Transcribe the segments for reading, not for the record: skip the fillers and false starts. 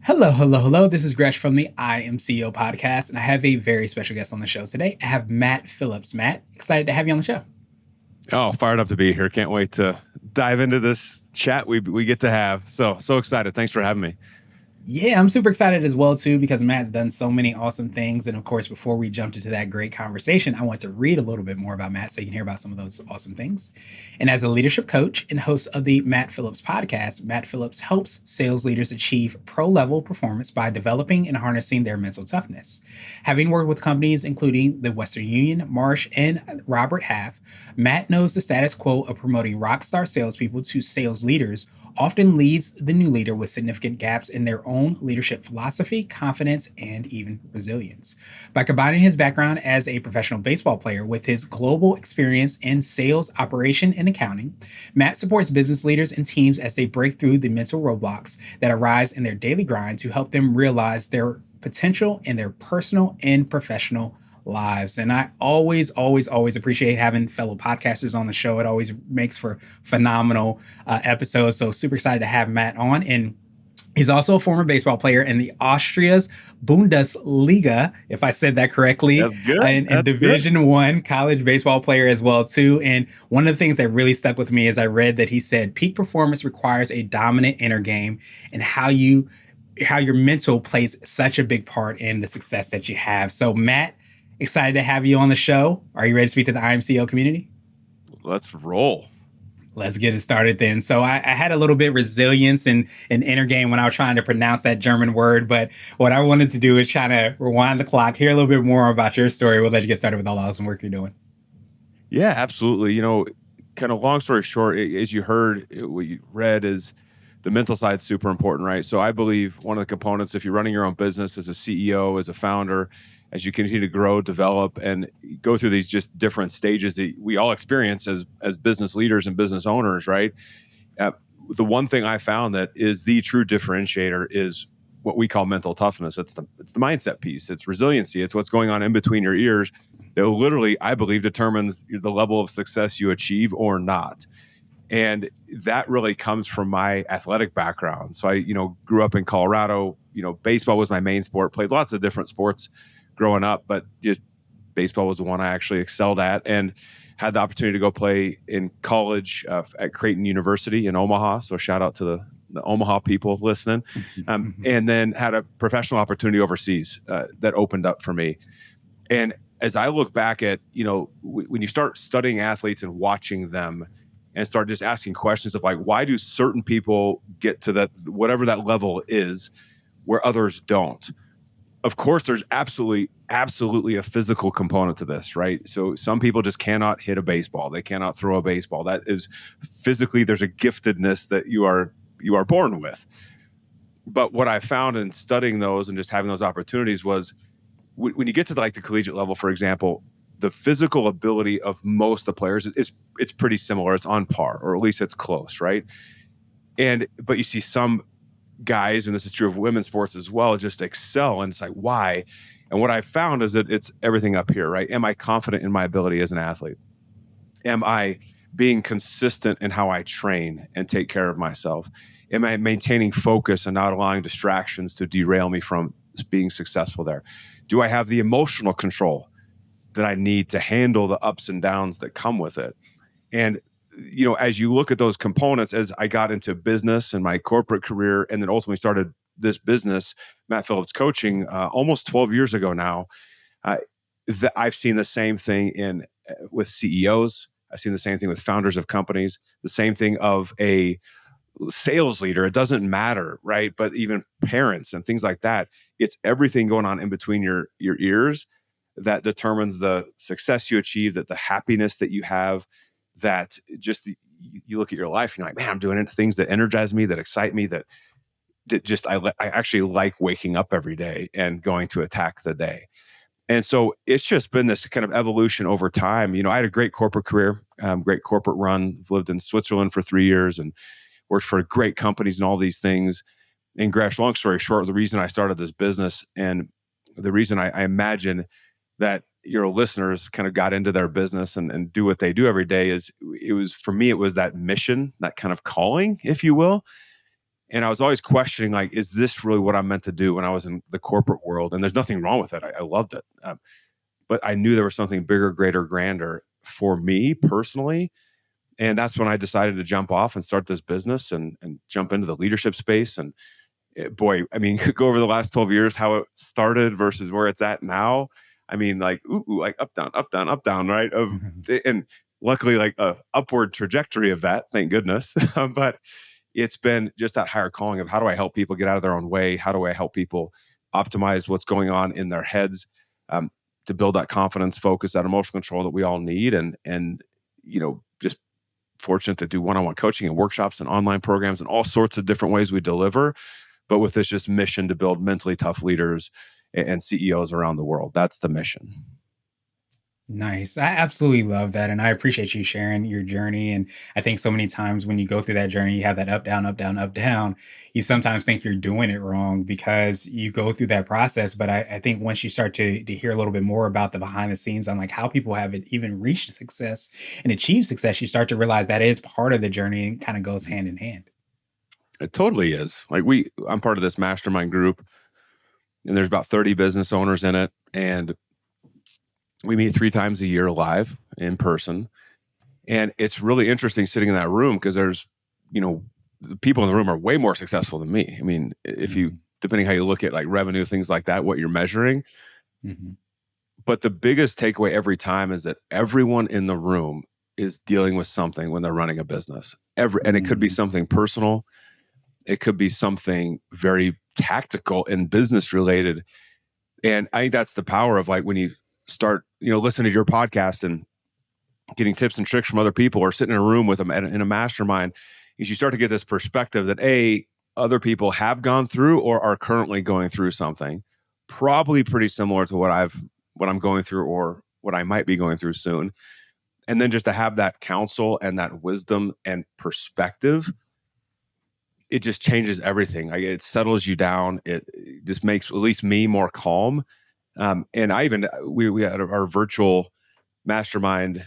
Hello, hello, hello. This is Gresh from the I Am CEO podcast, and I have a very special guest on the show today. I have Matt Phillips. Matt, excited to have you on the show. Oh, fired up to be here. Can't wait to dive into this chat we get to have. So excited. Thanks for having me. Yeah, I'm super excited as well, too, because Matt's done so many awesome things. And of course, before we jumped into that great conversation, I want to read a little bit more about Matt so you can hear about some of those awesome things. And as a leadership coach and host of the Matt Phillips Podcast, Matt Phillips helps sales leaders achieve pro-level performance by developing and harnessing their mental toughness. Having worked with companies including the Western Union, Marsh, and Robert Half, Matt knows the status quo of promoting rock star salespeople to sales leaders often leaves the new leader with significant gaps in their own leadership philosophy, confidence, and even resilience. By combining his background as a professional baseball player with his global experience in sales, operation, and accounting, Matt supports business leaders and teams as they break through the mental roadblocks that arise in their daily grind to help them realize their potential in their personal and professional lives. And I always appreciate having fellow podcasters on the show. It always makes for phenomenal episodes. So super excited to have Matt on. And he's also a former baseball player in the Austria's Bundesliga, if I said that correctly. That's good. And Division I college baseball player as well, too. And one of the things that really stuck with me is I read that he said peak performance requires a dominant inner game, and how your mental plays such a big part in the success that you have. So Matt, excited to have you on the show. Are you ready to speak to the IMCO community? Let's roll. Let's get it started then. So I had a little bit of resilience and inner game when I was trying to pronounce that German word. But what I wanted to do is try to rewind the clock, hear a little bit more about your story. We'll let you get started with all the awesome work you're doing. Yeah, absolutely. Kind of long story short, as you heard, what you read is the mental side is super important, right? So I believe one of the components, if you're running your own business as a CEO, as a founder, as you continue to grow, develop, and go through these just different stages that we all experience as business leaders and business owners, right? The one thing I found that is the true differentiator is what we call mental toughness. It's the mindset piece. It's resiliency. It's what's going on in between your ears that literally, I believe, determines the level of success you achieve or not. And that really comes from my athletic background. So I, grew up in Colorado. Baseball was my main sport. Played lots of different sports growing up, but just baseball was the one I actually excelled at, and had the opportunity to go play in college at Creighton University in Omaha. So shout out to the Omaha people listening. And then had a professional opportunity overseas that opened up for me. And as I look back at, when you start studying athletes and watching them and start just asking questions of like, why do certain people get to that, whatever that level is, where others don't? Of course, there's absolutely a physical component to this, right? So some people just cannot hit a baseball. They cannot throw a baseball. That is physically, there's a giftedness that you are born with. But what I found in studying those and just having those opportunities was when you get to the collegiate level, for example, the physical ability of most of the players it's pretty similar. It's on par, or at least it's close, right? But you see some guys, and this is true of women's sports as well, just excel. And it's like, why? And what I found is that it's everything up here, right? Am I confident in my ability as an athlete? Am I being consistent in how I train and take care of myself? Am I maintaining focus and not allowing distractions to derail me from being successful there? Do I have the emotional control that I need to handle the ups and downs that come with it? And as you look at those components, as I got into business and my corporate career, and then ultimately started this business, Matt Phillips Coaching, almost 12 years ago now, I've seen the same thing with CEOs. I've seen the same thing with founders of companies, the same thing of a sales leader. It doesn't matter, right? But even parents and things like that, it's everything going on in between your ears that determines the success you achieve, that the happiness that you have, that just you look at your life and you're like, man, I'm doing things that energize me, that excite me, that just I actually like waking up every day and going to attack the day. And so it's just been this kind of evolution over time. I had a great corporate career, great corporate run. I've lived in Switzerland for 3 years and worked for great companies and all these things. And Gresh, long story short, the reason I started this business and the reason I imagine that your listeners kind of got into their business and do what they do every day is, for me, it was that mission, that kind of calling, if you will, And I was always questioning, like, is this really what I'm meant to do when I was in the corporate world? And there's nothing wrong with it. I loved it. But I knew there was something bigger, greater, grander for me personally. And that's when I decided to jump off and start this business and jump into the leadership space. And boy, I mean, go over the last 12 years, how it started versus where it's at now. I mean, like, like up, down, up, down, up, down, right? And luckily, like a upward trajectory of that, thank goodness. But it's been just that higher calling of how do I help people get out of their own way? How do I help people optimize what's going on in their heads, to build that confidence, focus, that emotional control that we all need? And just fortunate to do one-on-one coaching and workshops and online programs and all sorts of different ways we deliver, but with this just mission to build mentally tough leaders and CEOs around the world. That's the mission. Nice. I absolutely love that. And I appreciate you sharing your journey. And I think so many times when you go through that journey, you have that up, down, up, down, up, down. You sometimes think you're doing it wrong because you go through that process. But I think once you start to hear a little bit more about the behind the scenes on like how people have even reached success and achieved success, you start to realize that is part of the journey and kind of goes hand in hand. It totally is. Like I'm part of this mastermind group, and there's about 30 business owners in it. And we meet 3 times a year live in person. And it's really interesting sitting in that room because there's, the people in the room are way more successful than me. I mean, if you, depending how you look at like revenue, things like that, what you're measuring. Mm-hmm. But the biggest takeaway every time is that everyone in the room is dealing with something when they're running a business. And it could be something personal. It could be something very tactical and business related. And I think that's the power of like when you start, listening to your podcast and getting tips and tricks from other people or sitting in a room with them in a mastermind, is you start to get this perspective that other people have gone through or are currently going through something probably pretty similar to what I'm going through or what I might be going through soon. And then just to have that counsel and that wisdom and perspective, it just changes everything. It settles you down. It just makes at least me more calm. And we had our virtual mastermind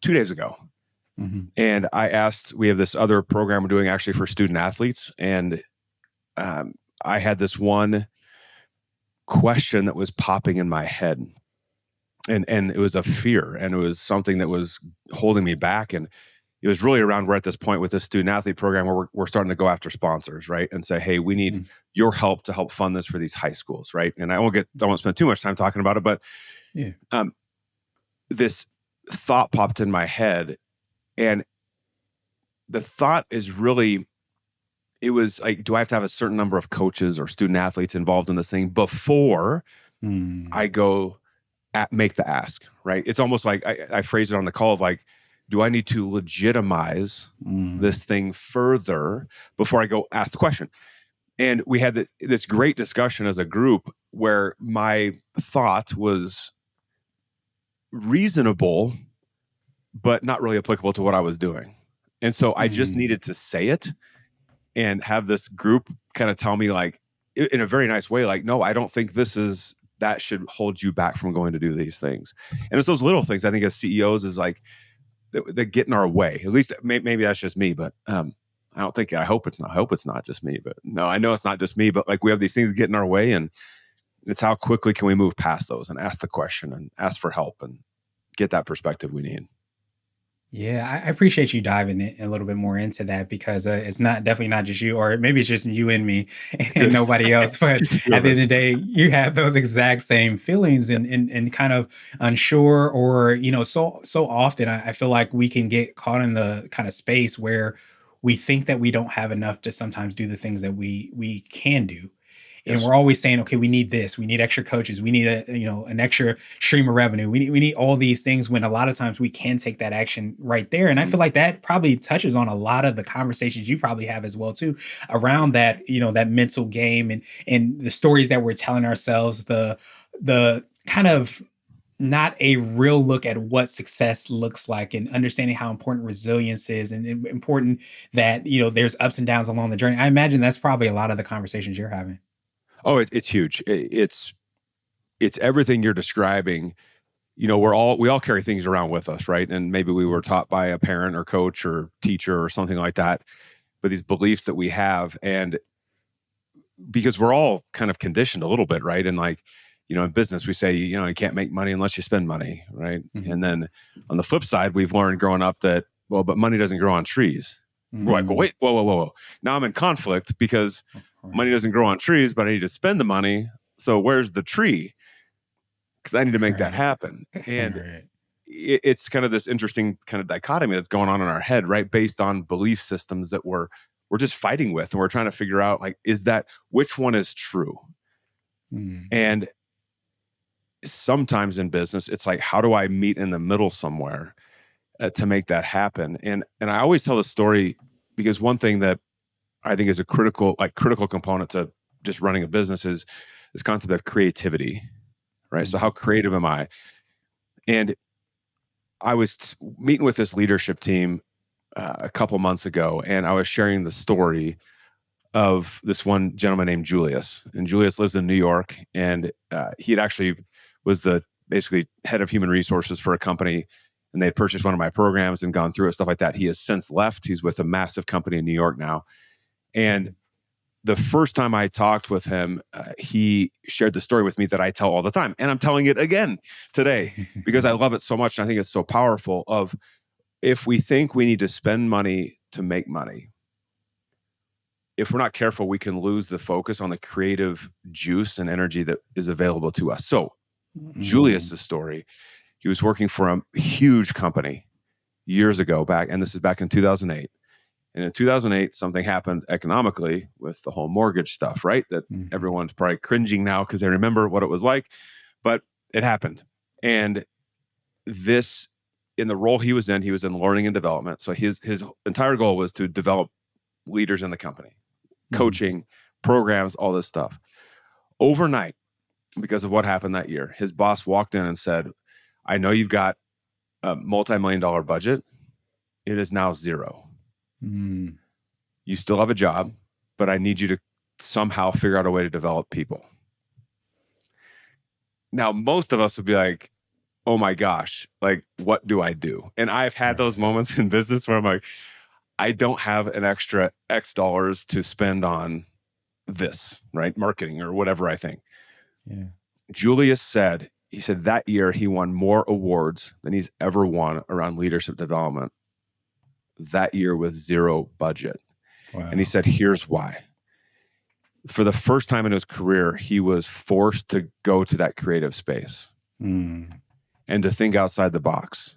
2 days ago. Mm-hmm. And we have this other program we're doing actually for student athletes. And I had this one question that was popping in my head. And it was a fear, and it was something that was holding me back. And it was really around, we're at this point with this student athlete program where we're starting to go after sponsors, right? And say, hey, we need your help to help fund this for these high schools, right? And I won't spend too much time talking about it, but this thought popped in my head, and the thought is really, it was like, do I have to have a certain number of coaches or student athletes involved in this thing before I go make the ask, right? It's almost like I phrased it on the call of like, do I need to legitimize this thing further before I go ask the question? And we had this great discussion as a group where my thought was reasonable, but not really applicable to what I was doing. And so I just needed to say it and have this group kind of tell me like, in a very nice way, like, no, I don't think that should hold you back from going to do these things. And it's those little things I think as CEOs is like, that get in our way. At least maybe that's just me, but I hope it's not just me, but no, I know it's not just me, but like we have these things that get in our way, and it's how quickly can we move past those and ask the question and ask for help and get that perspective we need. Yeah, I appreciate you diving a little bit more into that because it's definitely not just you, or maybe it's just you and me and nobody else. But at the end of the day, you have those exact same feelings and kind of unsure, or so often I feel like we can get caught in the kind of space where we think that we don't have enough to sometimes do the things that we can do. And we're always saying, okay, we need this. We need extra coaches. We need an extra stream of revenue. We need all these things, when a lot of times we can take that action right there. And I feel like that probably touches on a lot of the conversations you probably have as well too, around that, that mental game and the stories that we're telling ourselves, the kind of not a real look at what success looks like, and understanding how important resilience is, and important that, there's ups and downs along the journey. I imagine that's probably a lot of the conversations you're having. Oh, it's huge. It's everything you're describing. We all carry things around with us, right? And maybe we were taught by a parent or coach or teacher or something like that. but these beliefs that we have. And because we're all kind of conditioned a little bit, right? And like, in business, we say, you can't make money unless you spend money, right? Mm-hmm. And then on the flip side, we've learned growing up that, well, but money doesn't grow on trees. We're like, well, wait, whoa. Now I'm in conflict because money doesn't grow on trees, but I need to spend the money. So where's the tree? Because I need to make that happen. And it's kind of this interesting kind of dichotomy that's going on in our head, right? Based on belief systems that we're just fighting with. And we're trying to figure out, like, which one is true? And sometimes in business, it's like, how do I meet in the middle somewhere to make that happen? And I always tell the story because one thing that I think is a critical component to just running a business is this concept of creativity, right? So how creative am I? And I was meeting with this leadership team a couple months ago, and I was sharing the story of this one gentleman named Julius. And Julius lives in New York, and he had actually was the basically head of human resources for a company, and they had purchased one of my programs and gone through it, stuff like that. He has since left. He's with a massive company in New York now. And the first time I talked with him, he shared the story with me that I tell all the time. And I'm telling it again today because I love it so much. And I think it's so powerful of, if we think we need to spend money to make money, if we're not careful, we can lose the focus on the creative juice and energy that is available to us. So Julius's story, he was working for a huge company years ago back, and this is back in 2008. And in 2008, something happened economically with the whole mortgage stuff, right? That everyone's probably cringing now because they remember what it was like, but it happened. And this, in the role he was in learning and development. So his entire goal was to develop leaders in the company, coaching, programs, all this stuff. Overnight, because of what happened that year, his boss walked in and said, I know you've got a multi-million-dollar budget. It is now zero. You still have a job, but I need you to somehow figure out a way to develop people. Now, most of us would be like, oh my gosh, like, what do I do? And I've had those moments in business where I'm like, I don't have an extra X dollars to spend on this, right? Marketing or whatever I think. Yeah. Julius said, that year he won more awards than he's ever won around leadership development that year with zero budget. Wow. And he said, here's why. For the first time in his career, he was forced to go to that creative space and to think outside the box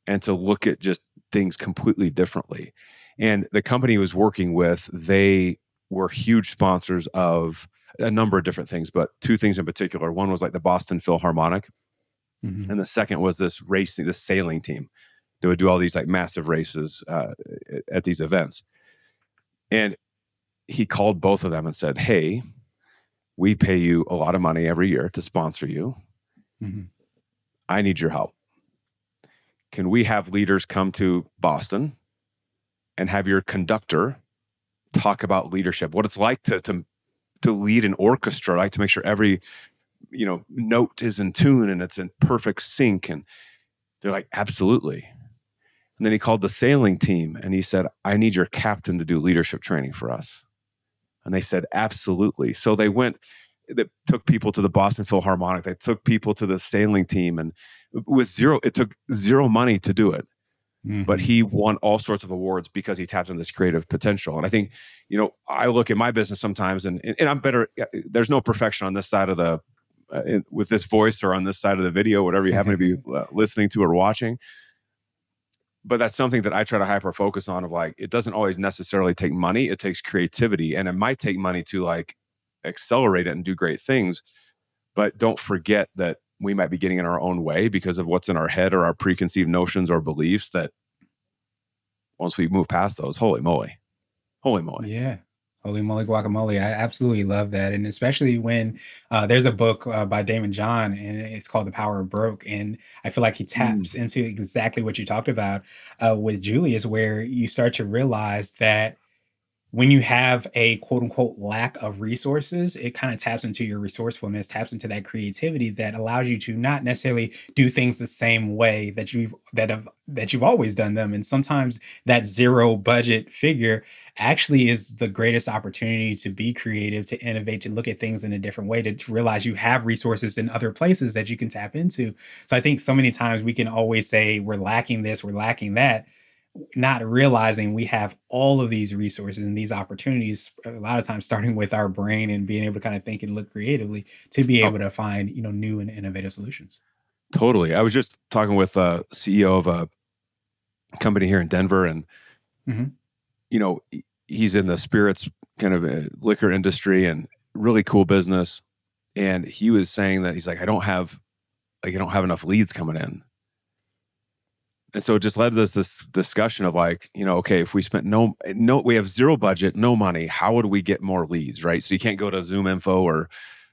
and to look at just things completely differently. And the company he was working with, they were huge sponsors of a number of different things, but two things in particular. One was like the Boston Philharmonic. And the second was this sailing team. They would do all these like massive races at these events. And he called both of them and said, hey, we pay you a lot of money every year to sponsor you. I need your help. Can we have leaders come to Boston and have your conductor talk about leadership, what it's like to lead an orchestra, like to make sure every note is in tune and it's in perfect sync? And they're like, absolutely. And then he called the sailing team and he said, I need your captain to do leadership training for us. And they said, absolutely. So they took people to the Boston Philharmonic. They took people to the sailing team, and it took zero money to do it. But he won all sorts of awards because he tapped into this creative potential. And I think, I look at my business sometimes and I'm better. There's no perfection on this side of the, with this voice or on this side of the video, whatever you happen to be listening to or watching. But that's something that I try to hyper focus on, of like, it doesn't always necessarily take money. It takes creativity, and it might take money to like accelerate it and do great things. But don't forget that we might be getting in our own way because of what's in our head or our preconceived notions or beliefs, that once we move past those, holy moly. Yeah. Holy moly guacamole. I absolutely love that. And especially when there's a book by Damon John, and it's called The Power of Broke. And I feel like he taps into exactly what you talked about with Julius, where you start to realize that when you have a quote unquote lack of resources, it kind of taps into your resourcefulness, taps into that creativity that allows you to not necessarily do things the same way that you've always done them. And sometimes that zero budget figure actually is the greatest opportunity to be creative, to innovate, to look at things in a different way, to realize you have resources in other places that you can tap into. So I think so many times we can always say we're lacking this, we're lacking that, not realizing we have all of these resources and these opportunities, a lot of times starting with our brain and being able to kind of think and look creatively to be Oh, able to find, new and innovative solutions. totally. I was just talking with a CEO of a company here in Denver, and Hmm. he's in the spirits kind of liquor industry and really cool business. And he was saying that he's like, I don't have enough leads coming in. And so it just led to this discussion of like, okay, if we spent we have zero budget, no money, how would we get more leads, right? So you can't go to Zoom Info or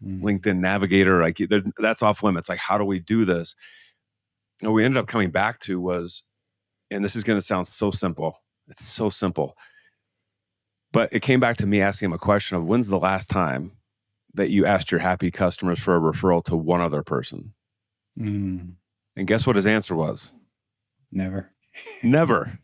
Mm. LinkedIn Navigator, like that's off limits. Like, how do we do this? And what we ended up coming back to was, and this is going to sound so simple. It's so simple, but it came back to me asking him a question of when's the last time that you asked your happy customers for a referral to one other person? Mm. And guess what his answer was? Never. Never.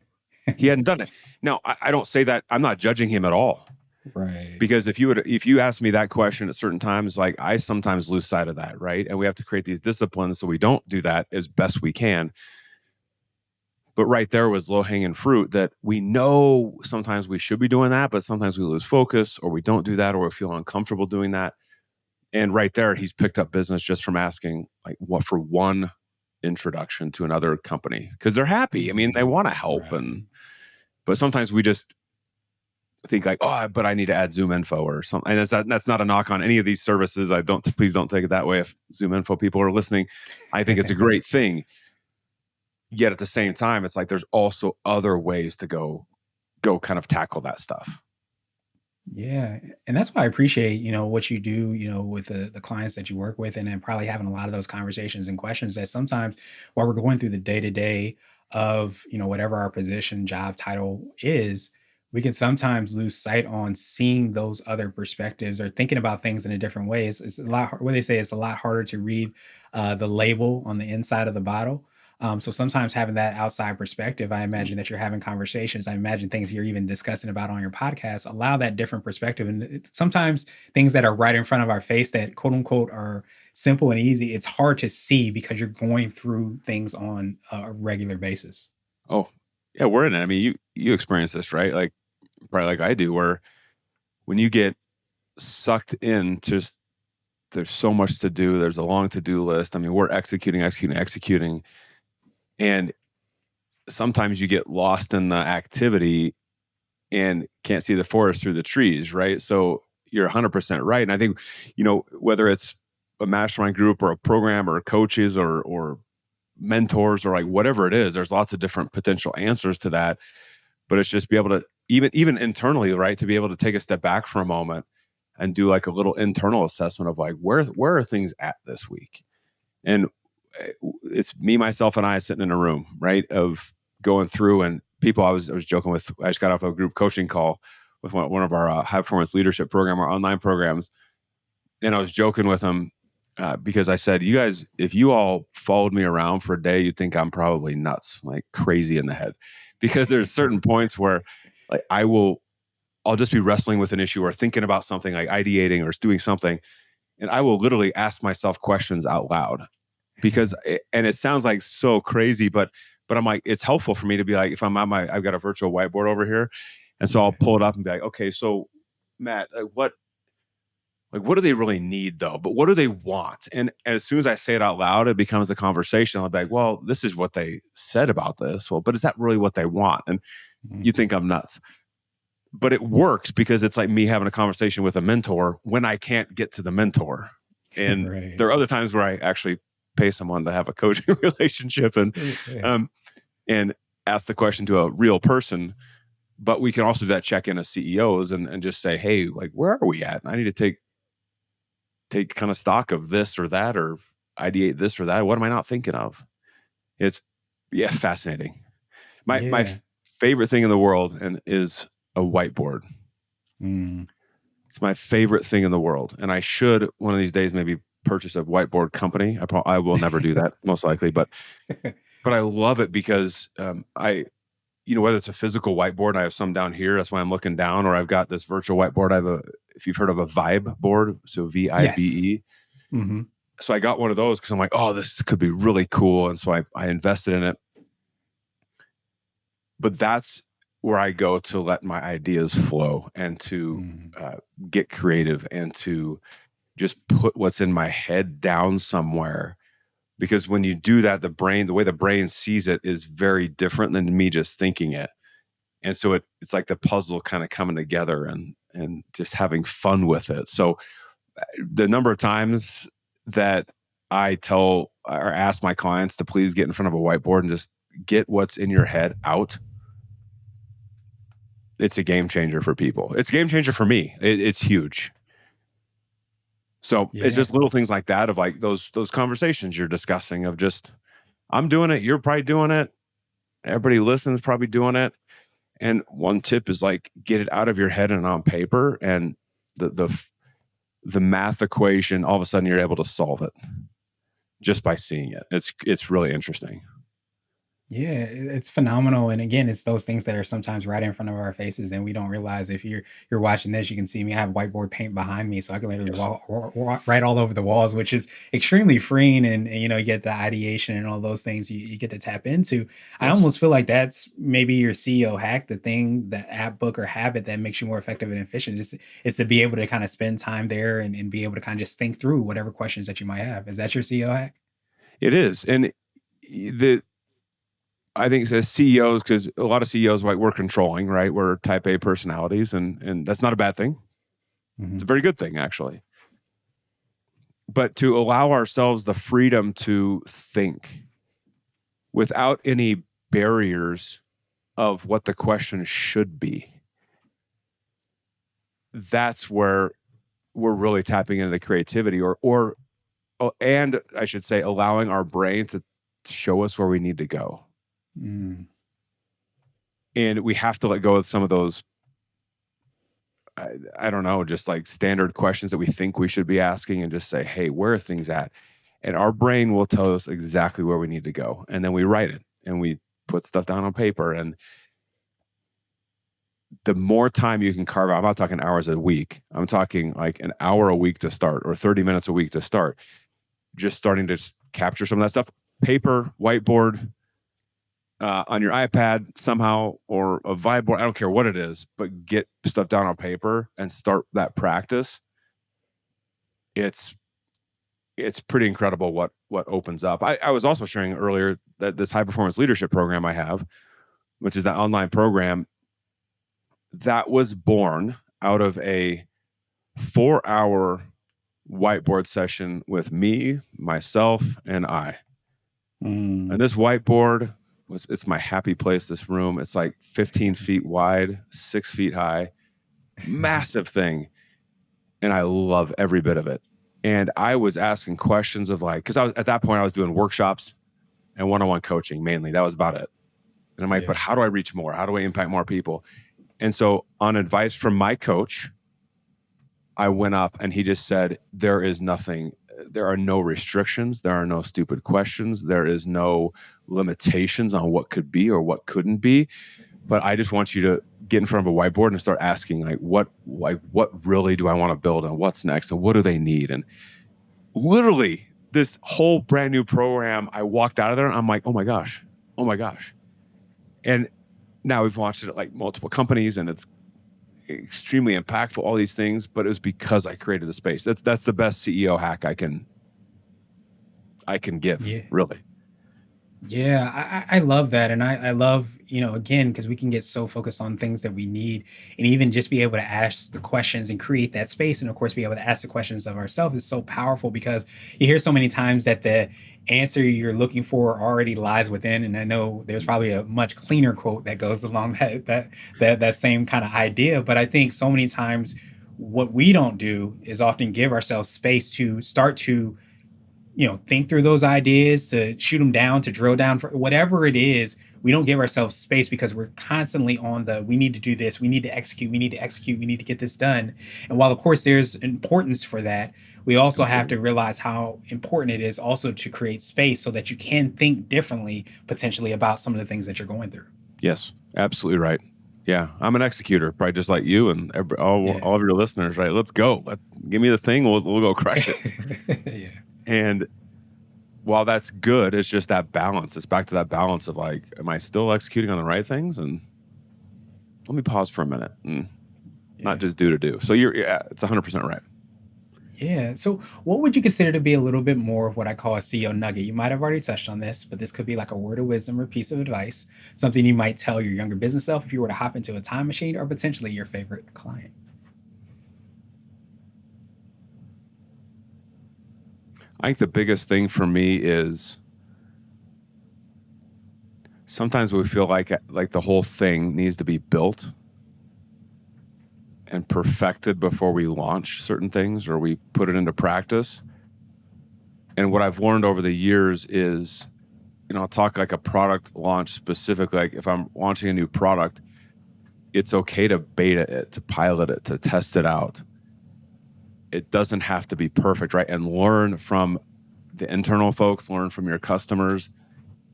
He hadn't done it. Now, I don't say that. I'm not judging him at all, Right. because if you ask me that question at certain times, like I sometimes lose sight of that, right? And we have to create these disciplines so we don't do that as best we can. But right there was low hanging fruit that we know sometimes we should be doing that, but sometimes we lose focus or we don't do that or we feel uncomfortable doing that. And right there, he's picked up business just from asking like what for one introduction to another company because they're happy. I mean, they Mm. want to help, Right. but sometimes we just think like, oh, but I need to add Zoom Info or something. And that's not a knock on any of these services. Please don't take it that way. If Zoom Info people are listening, I think it's a great thing. Yet at the same time, it's like there's also other ways to go kind of tackle that stuff. Yeah, and that's why I appreciate, what you do, with the clients that you work with, and then probably having a lot of those conversations and questions that sometimes while we're going through the day to day of, whatever our position, job title is, we can sometimes lose sight on seeing those other perspectives or thinking about things in a different way. It's a lot, what they say, it's a lot harder to read the label on the inside of the bottle. So sometimes having that outside perspective, I imagine that you're having conversations. I imagine things you're even discussing about on your podcast allow that different perspective. And sometimes things that are right in front of our face that quote unquote are simple and easy, it's hard to see because you're going through things on a regular basis. Oh, yeah, we're in it. I mean, you experience this, right? Like probably like I do, where when you get sucked in, just there's so much to do. There's a long to-do list. I mean, we're executing, and sometimes you get lost in the activity and can't see the forest through the trees, right? So you're 100% right. And I think, whether it's a mastermind group or a program or coaches or mentors or like whatever it is, there's lots of different potential answers to that. But it's just be able to even internally, right, to be able to take a step back for a moment and do like a little internal assessment of like where are things at this week. And it's me, myself, and I sitting in a room, right, of going through and people. I was joking with. I just got off a group coaching call with one of our high performance leadership program, our online programs, and I was joking with them because I said, "You guys, if you all followed me around for a day, you'd think I'm probably nuts, like crazy in the head, because there's certain points where like I'll just be wrestling with an issue or thinking about something like ideating or doing something, and I will literally ask myself questions out loud because and it sounds like so crazy, but I'm like, it's helpful for me to be like, if I'm on I've got a virtual whiteboard over here. And so I'll Yeah. pull it up and be like, okay, so Matt, what do they really need though? But what do they want? And as soon as I say it out loud, it becomes a conversation. I'll be like, well, this is what they said about this. Well, but is that really what they want? And you think Mhm. I'm nuts. But it works because it's like me having a conversation with a mentor when I can't get to the mentor. And Right. there are other times where I actually pay someone to have a coaching relationship Yeah. um, and ask the question to a real person. But we can also do that check in as CEOs and just say, hey, like, where are we at? I need to take kind of stock of this or that or ideate this or that. What am I not thinking of? It's yeah, fascinating. My Yeah. favorite thing in the world and is a whiteboard. Mm. It's my favorite thing in the world. And I should one of these days maybe purchase a whiteboard company. I will never do that most likely, but I love it because whether it's a physical whiteboard, I have some down here. That's why I'm looking down, or I've got this virtual whiteboard. If you've heard of a Vibe board, so Yes. VIBE. Hmm. So I got one of those because I'm like, oh, this could be really cool. And so I invested in it. But that's where I go to let my ideas flow and to Mm. get creative and to just put what's in my head down somewhere. Because when you do that, the way the brain sees it is very different than me just thinking it. And so it's like the puzzle kind of coming together and just having fun with it. So the number of times that I tell or ask my clients to please get in front of a whiteboard and just get what's in your head out, it's a game changer for people. It's a game changer for me. It's huge. So it's Yeah. just little things like that of like those conversations you're discussing of just, I'm doing it. You're probably doing it. Everybody listening is probably doing it. And one tip is like, get it out of your head and on paper, and the math equation, all of a sudden you're able to solve it just by seeing it. It's really interesting. Yeah, it's phenomenal. And again, it's those things that are sometimes right in front of our faces, and we don't realize. If you're watching this, you can see me. I have whiteboard paint behind me, so I can literally Yes. write all over the walls, which is extremely freeing. And you get the ideation and all those things you get to tap into. I Yes. almost feel like that's maybe your CEO hack, the thing, the app, book, or habit that makes you more effective and efficient. Is to be able to kind of spend time there and be able to kind of just think through whatever questions that you might have. Is that your CEO hack? It is. And I think as CEOs, because a lot of CEOs, like, we're controlling, right? We're type A personalities, and that's not a bad thing. It's Hmm. a very good thing, actually. But to allow ourselves the freedom to think without any barriers of what the question should be, that's where we're really tapping into the creativity, and I should say, allowing our brain to show us where we need to go. Mm. And we have to let go of some of those, I don't know, just like standard questions that we think we should be asking, and just say, hey, where are things at? And our brain will tell us exactly where we need to go. And then we write it and we put stuff down on paper. And the more time you can carve out, I'm not talking hours a week, I'm talking like an hour a week to start, or 30 minutes a week to start, just starting to capture some of that stuff. Paper, whiteboard, on your iPad somehow, or a vibe board. I don't care what it is, but get stuff down on paper and start that practice. It's pretty incredible what opens up. I was also sharing earlier that this high performance leadership program I have, which is that online program, that was born out of a 4-hour whiteboard session with me, myself, and I. And Mm. this whiteboard it's my happy place, this room. It's like 15 feet wide, 6 feet high, massive thing. And I love every bit of it. And I was asking questions of like, because at that point I was doing workshops and one-on-one coaching mainly. That was about it. And I'm like, but Yeah. how do I reach more? How do I impact more people? And so, on advice from my coach, I went up and he just said, there are no restrictions. There are no stupid questions. There is no limitations on what could be or what couldn't be. But I just want you to get in front of a whiteboard and start asking, like, what really do I want to build, and what's next, and what do they need? And literally this whole brand new program, I walked out of there and I'm like, oh my gosh. And now we've launched it at like multiple companies, and it's extremely impactful, all these things, but it was because I created the space. That's the best CEO hack I can give, Yeah. really. Yeah, I love that. And I love, again, because we can get so focused on things that we need, and even just be able to ask the questions and create that space. And of course, be able to ask the questions of ourselves is so powerful, because you hear so many times that the answer you're looking for already lies within. And I know there's probably a much cleaner quote that goes along that same kind of idea. But I think so many times what we don't do is often give ourselves space to start to think through those ideas, to shoot them down, to drill down for whatever it is. we don't give ourselves space because we're constantly on the, we need to do this, we need to execute, we need to execute, we need to get this done. And while of course there's importance for that, we also have to realize how important it is also to create space so that you can think differently potentially about some of the things that you're going through. Yes, absolutely right. Yeah, I'm an executor, probably just like you and all of your listeners, right? Let's go. Give me the thing. We'll go crush it. Yeah. And while that's good, it's just that balance. It's back to that balance of like, am I still executing on the right things? And let me pause for a minute and not just do to do. So it's 100% right. Yeah. So, what would you consider to be a little bit more of what I call a CEO nugget? You might have already touched on this, but this could be like a word of wisdom or piece of advice, something you might tell your younger business self if you were to hop into a time machine, or potentially your favorite client. I think the biggest thing for me is sometimes we feel like the whole thing needs to be built and perfected before we launch certain things or we put it into practice. And what I've learned over the years is, I'll talk like a product launch specifically. Like if I'm launching a new product, it's okay to beta it, to pilot it, to test it out. It doesn't have to be perfect, right? And learn from the internal folks, learn from your customers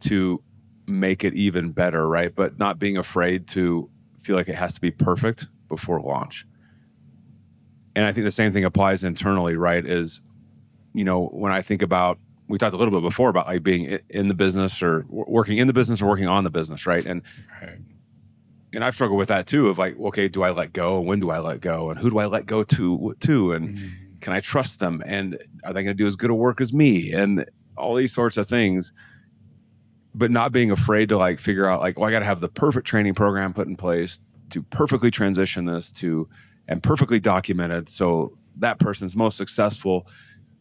to make it even better, right? But not being afraid to feel like it has to be perfect before launch. And I think the same thing applies internally, right? Is, when I think about, we talked a little bit before about like being in the business or working in the business or working on the business, right? And I've struggled with that too, of like, okay, do I let go? And when do I let go? And who do I let go to? And can I trust them? And are they going to do as good a work as me? And all these sorts of things. But not being afraid to like figure out like, I got to have the perfect training program put in place to perfectly transition this and perfectly documented so that person's most successful.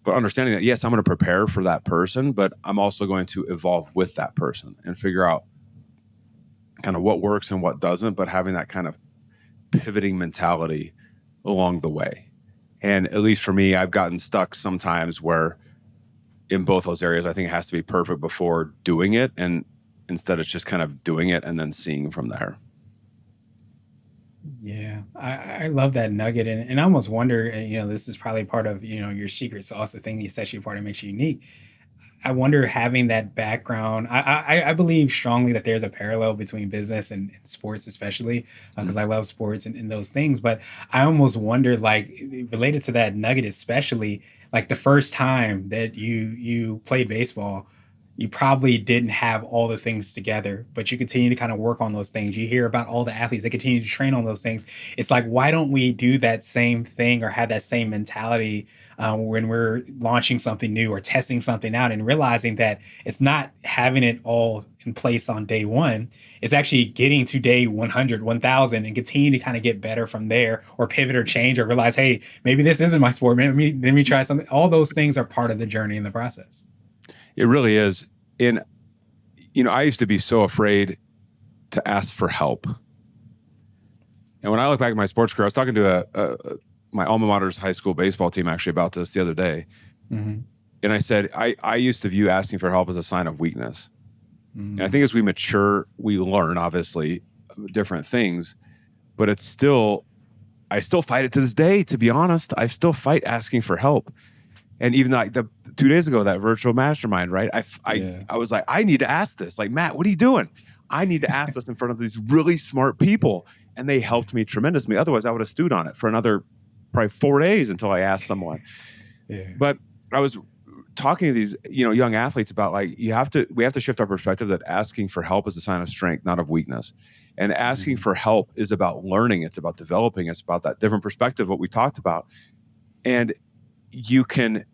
But understanding that, yes, I'm going to prepare for that person, but I'm also going to evolve with that person and figure out kind of what works and what doesn't, but having that kind of pivoting mentality along the way. And at least for me, I've gotten stuck sometimes where in both those areas, I think it has to be perfect before doing it. And instead it's just kind of doing it and then seeing from there. Yeah, I love that nugget, and I almost wonder, this is probably part of your secret sauce, the thing that sets you apart and makes you unique. I wonder having that background. I believe strongly that there's a parallel between business and sports, especially because I love sports and those things. But I almost wonder, like related to that nugget, especially like the first time that you played baseball, you probably didn't have all the things together, but you continue to kind of work on those things. You hear about all the athletes that continue to train on those things. It's like, why don't we do that same thing or have that same mentality when we're launching something new or testing something out, and realizing that it's not having it all in place on day one. It's actually getting to day 100, 1000 and continue to kind of get better from there, or pivot or change, or realize, hey, maybe this isn't my sport. Maybe let me try something. All those things are part of the journey in the process. It really is. And, I used to be so afraid to ask for help. And when I look back at my sports career, I was talking to my alma mater's high school baseball team actually about this the other day. Mm-hmm. And I said, I used to view asking for help as a sign of weakness. Mm-hmm. And I think as we mature, we learn, obviously, different things. But I still fight it to this day, to be honest. I still fight asking for help. And even like 2 days ago, that virtual mastermind, right? I was like, I need to ask this. Like, Matt, what are you doing? I need to ask this in front of these really smart people. And they helped me tremendously. Otherwise, I would have stewed on it for another probably 4 days until I asked someone. But I was talking to these, young athletes about like, we have to shift our perspective that asking for help is a sign of strength, not of weakness. And asking for help is about learning. It's about developing. It's about that different perspective, what we talked about. And you can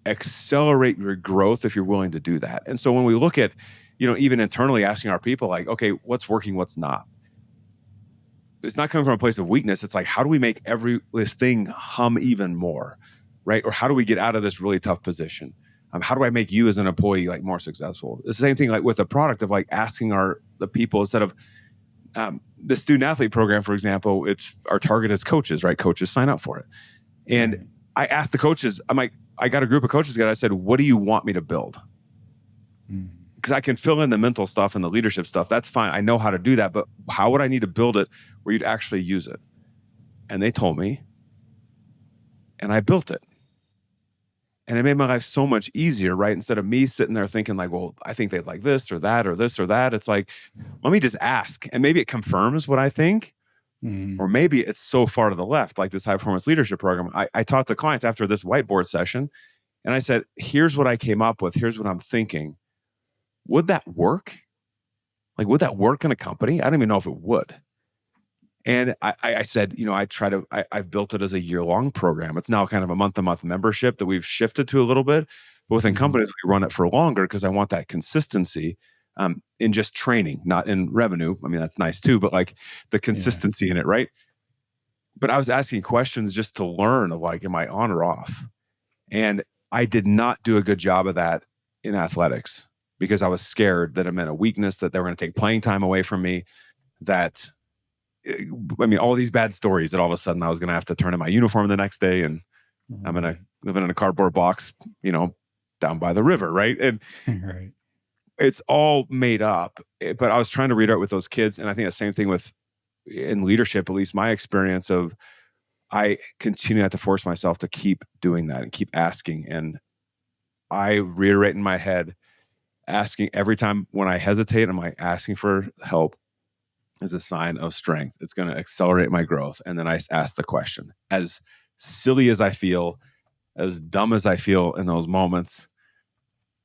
accelerate your growth if you're willing to do that. And so when we look at, even internally asking our people like, okay, what's working, what's not? It's not coming from a place of weakness. It's like, how do we make this thing hum even more, right? Or how do we get out of this really tough position? How do I make you as an employee like more successful? It's the same thing like with a product of like asking the people instead of the student athlete program, for example, it's our target is coaches, right? Coaches sign up for it. And I asked the coaches, I'm like, I got a group of coaches together. I said, what do you want me to build? because I can fill in the mental stuff and the leadership stuff. That's fine. I know how to do that, but how would I need to build it where you'd actually use it? And they told me, and I built it. And it made my life so much easier, right? Instead of me sitting there thinking like, well, I think they'd like this or that or this or that. It's like, let me just ask. And maybe it confirms what I think, or maybe it's so far to the left, like this high performance leadership program. I talked to clients after this whiteboard session, and I said, here's what I came up with. Here's what I'm thinking. Would that work? Like, would that work in a company? I don't even know if it would. And I said, I've built it as a year-long program. It's now kind of a month-to-month membership that we've shifted to a little bit. But within companies, we run it for longer because I want that consistency in just training, not in revenue. I mean, that's nice too, but like the consistency in it, right? But I was asking questions just to learn, like, am I on or off? And I did not do a good job of that in athletics because I was scared that it meant a weakness, that they were going to take playing time away from me, that all these bad stories that all of a sudden I was going to have to turn in my uniform the next day and I'm going to live in a cardboard box, down by the river. Right. And it's all made up, but I was trying to read out with those kids. And I think the same thing in leadership, at least my experience of, I continue to have to force myself to keep doing that and keep asking. And I reiterate in my head, asking every time when I hesitate, I'm like, asking for help is a sign of strength. It's going to accelerate my growth. And then I ask the question. As silly as I feel, as dumb as I feel in those moments,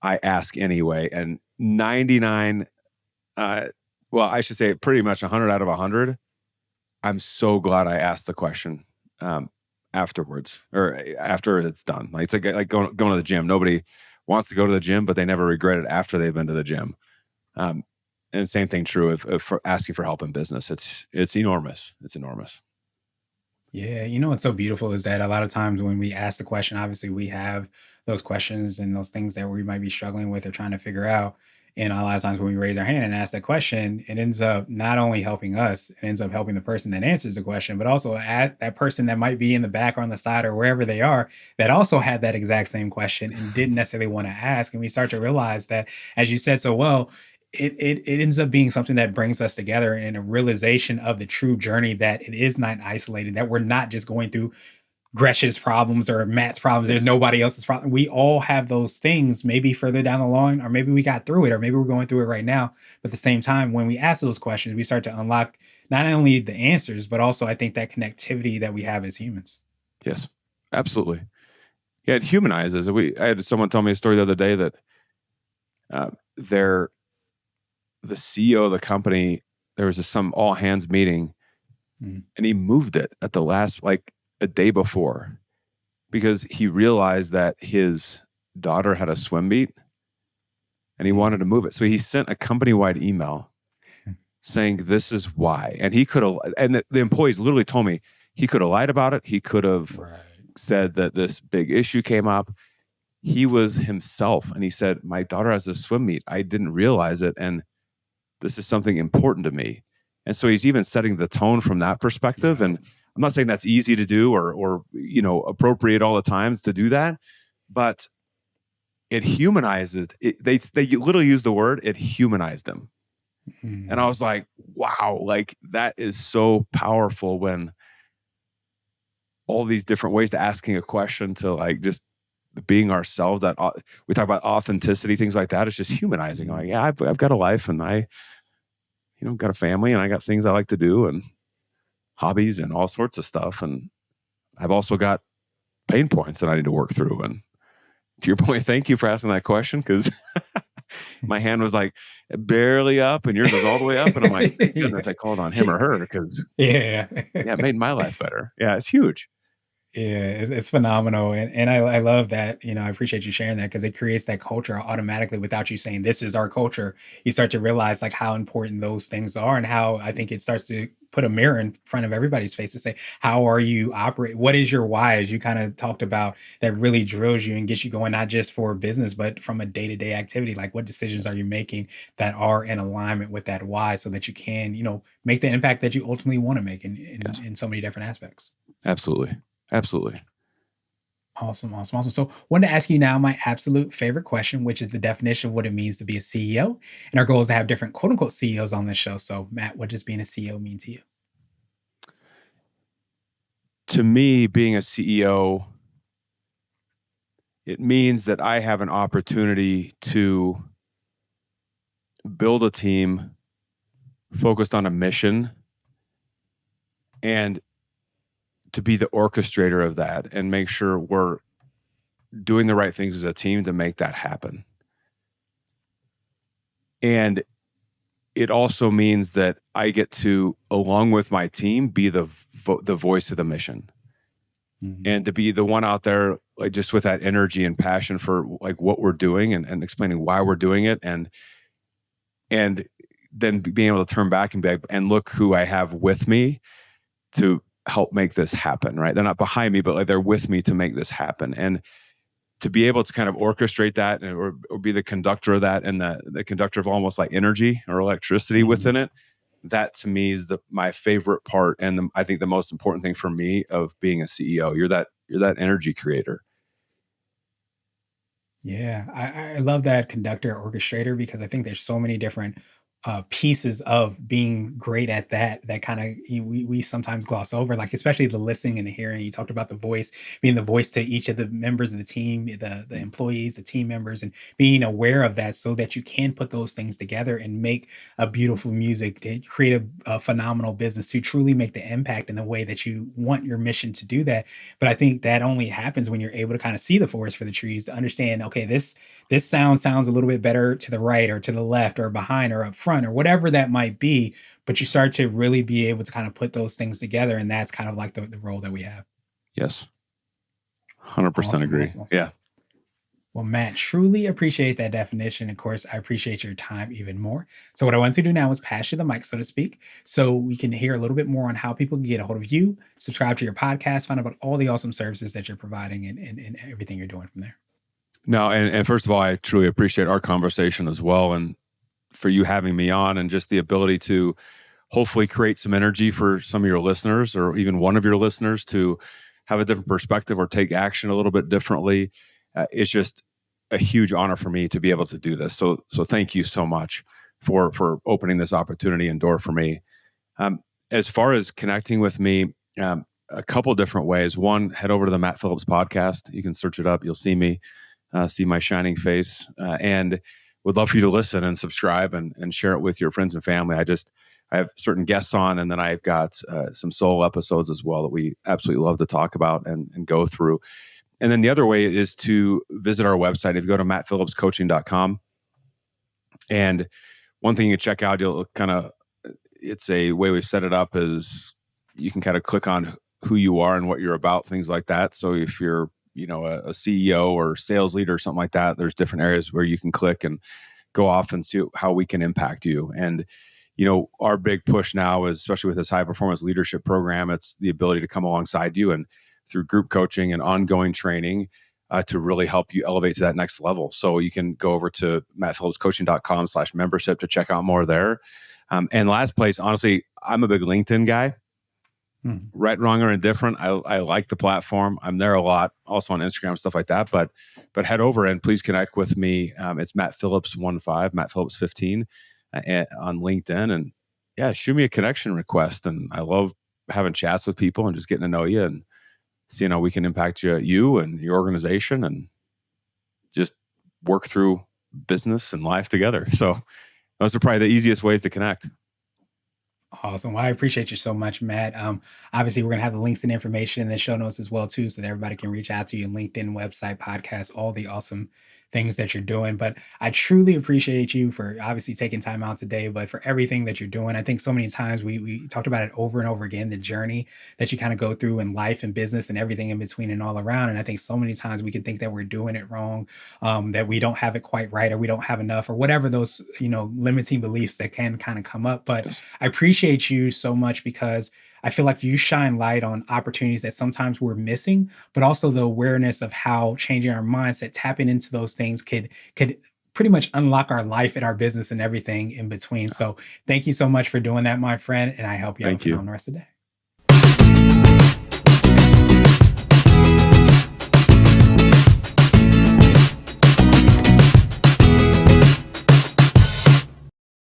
I ask anyway. And 99, I should say pretty much 100 out of 100, I'm so glad I asked the question afterwards or after it's done. Like, it's like going to the gym. Nobody wants to go to the gym, but they never regret it after they've been to the gym. And same thing true of for asking for help in business. It's enormous. It's enormous. Yeah. What's so beautiful is that a lot of times when we ask the question, obviously we have those questions and those things that we might be struggling with or trying to figure out. And a lot of times when we raise our hand and ask that question, it ends up not only helping us, it ends up helping the person that answers the question, but also at that person that might be in the back or on the side or wherever they are that also had that exact same question and didn't necessarily want to ask. And we start to realize that, as you said so well, it ends up being something that brings us together in a realization of the true journey, that it is not isolated, that we're not just going through Gretchen's problems or Matt's problems. There's nobody else's problem. We all have those things, maybe further down the line, or maybe we got through it, or maybe we're going through it right now. But at the same time, when we ask those questions, we start to unlock not only the answers, but also I think that connectivity that we have as humans. Yes, absolutely. Yeah, it humanizes. I had someone tell me a story the other day that the CEO of the company, there was some all hands meeting, and he moved it at the last, like a day before, because he realized that his daughter had a swim meet and he wanted to move it. So he sent a company-wide email saying, this is why. And he could have, and the employees literally told me he could have lied about it. He could have said that this big issue came up. He was himself. And he said, my daughter has a swim meet. I didn't realize it. And this is something important to me. And so he's even setting the tone from that perspective. And I'm not saying that's easy to do or appropriate all the times to do that, but it humanizes it. They literally use the word, it humanized him. And I was like, wow, like that is so powerful when all these different ways to asking a question, to like just being ourselves, that we talk about authenticity, things like that. It's just humanizing. Like, yeah, I've got a life and I, got a family and I got things I like to do and hobbies and all sorts of stuff. And I've also got pain points that I need to work through. And to your point, thank you for asking that question, because my hand was like barely up and yours was all the way up. And I'm like, thank goodness I called on him or her, because it made my life better. Yeah, it's huge. Yeah, it's phenomenal. And I love that, I appreciate you sharing that, because it creates that culture automatically without you saying, this is our culture. You start to realize like how important those things are, and how I think it starts to put a mirror in front of everybody's face to say, how are you operate? What is your why? As you kind of talked about, that really drills you and gets you going, not just for business, but from a day-to-day activity. Like, what decisions are you making that are in alignment with that why, so that you can, make the impact that you ultimately want to make in so many different aspects. Absolutely. Absolutely. Awesome, awesome, awesome. So, wanted to ask you now my absolute favorite question, which is the definition of what it means to be a CEO. And our goal is to have different quote unquote CEOs on this show. So, Matt, what does being a CEO mean to you? To me, being a CEO, it means that I have an opportunity to build a team focused on a mission and to be the orchestrator of that and make sure we're doing the right things as a team to make that happen. And it also means that I get to, along with my team, be the voice of the mission. Mhm. And to be the one out there, like just with that energy and passion for like what we're doing and explaining why we're doing it, and then being able to turn back and be like, and look who I have with me to help make this happen. Right? They're not behind me, but like they're with me to make this happen. And to be able to kind of orchestrate that or be the conductor of that and the conductor of almost like energy or electricity Mhm. within it, that to me is my favorite part. And I think the most important thing for me of being a CEO, you're that energy creator. Yeah, I love that conductor orchestrator because I think there's so many different pieces of being great at that kind of we sometimes gloss over, like especially the listening and the hearing. You talked about the voice, being the voice to each of the members of the team, the employees, the team members, and being aware of that so that you can put those things together and make a beautiful music, to create a phenomenal business, to truly make the impact in the way that you want your mission to do that. But I think that only happens when you're able to kind of see the forest for the trees, to understand, okay, this sounds a little bit better to the right or to the left or behind or up front or whatever that might be. But you start to really be able to kind of put those things together. And that's kind of like the role that we have. Yes. 100% Awesome, agree. awesome, awesome. Yeah. Well, Matt, truly appreciate that definition. Of course, I appreciate your time even more. So, what I want to do now is pass you the mic, so to speak, so we can hear a little bit more on how people can get a hold of you, subscribe to your podcast, find out about all the awesome services that you're providing, and everything you're doing from there. No, and first of all, I truly appreciate our conversation as well. And for you having me on and just the ability to hopefully create some energy for some of your listeners or even one of your listeners to have a different perspective or take action a little bit differently. It's just a huge honor for me to be able to do this. So thank you so much for opening this opportunity and door for me. As far as connecting with me, a couple different ways. One, head over to the Matt Phillips Podcast. You can search it up. You'll see me, see my shining face, and would love for you to listen and subscribe and share it with your friends and family. I have certain guests on, and then I've got some solo episodes as well that we absolutely love to talk about and go through. And then the other way is to visit our website. If you go to mattphillipscoaching.com, and one thing you check out, you'll kind of, it's a way we've set it up is you can kind of click on who you are and what you're about, things like that. So if you're, a CEO or sales leader or something like that, there's different areas where you can click and go off and see how we can impact you. And, our big push now is, especially with this high performance leadership program, it's the ability to come alongside you and through group coaching and ongoing training to really help you elevate to that next level. So you can go over to mattphillipscoaching.com/membership to check out more there. And last place, honestly, I'm a big LinkedIn guy. Hmm. Right, wrong, or indifferent. I like the platform. I'm there a lot, also on Instagram, stuff like that. But head over and please connect with me. It's Matt Phillips 15, Matt Phillips 15 on LinkedIn. And yeah, shoot me a connection request. And I love having chats with people and just getting to know you and seeing how we can impact you and your organization and just work through business and life together. So those are probably the easiest ways to connect. Awesome. Well, I appreciate you so much, Matt. Obviously, we're gonna have the links and information in the show notes as well, too, so that everybody can reach out to you. LinkedIn, website, podcast, all the awesome things that you're doing. But I truly appreciate you for obviously taking time out today, but for everything that you're doing. I think so many times we talked about it over and over again, the journey that you kind of go through in life and business and everything in between and all around. And I think so many times we can think that we're doing it wrong, that we don't have it quite right, or we don't have enough, or whatever those limiting beliefs that can kind of come up. But Yes. I appreciate you so much because I feel like you shine light on opportunities that sometimes we're missing, but also the awareness of how changing our mindset, tapping into those things could pretty much unlock our life and our business and everything in between. So thank you so much for doing that, my friend. And I hope you have a Thank you. phenomenal rest of the day.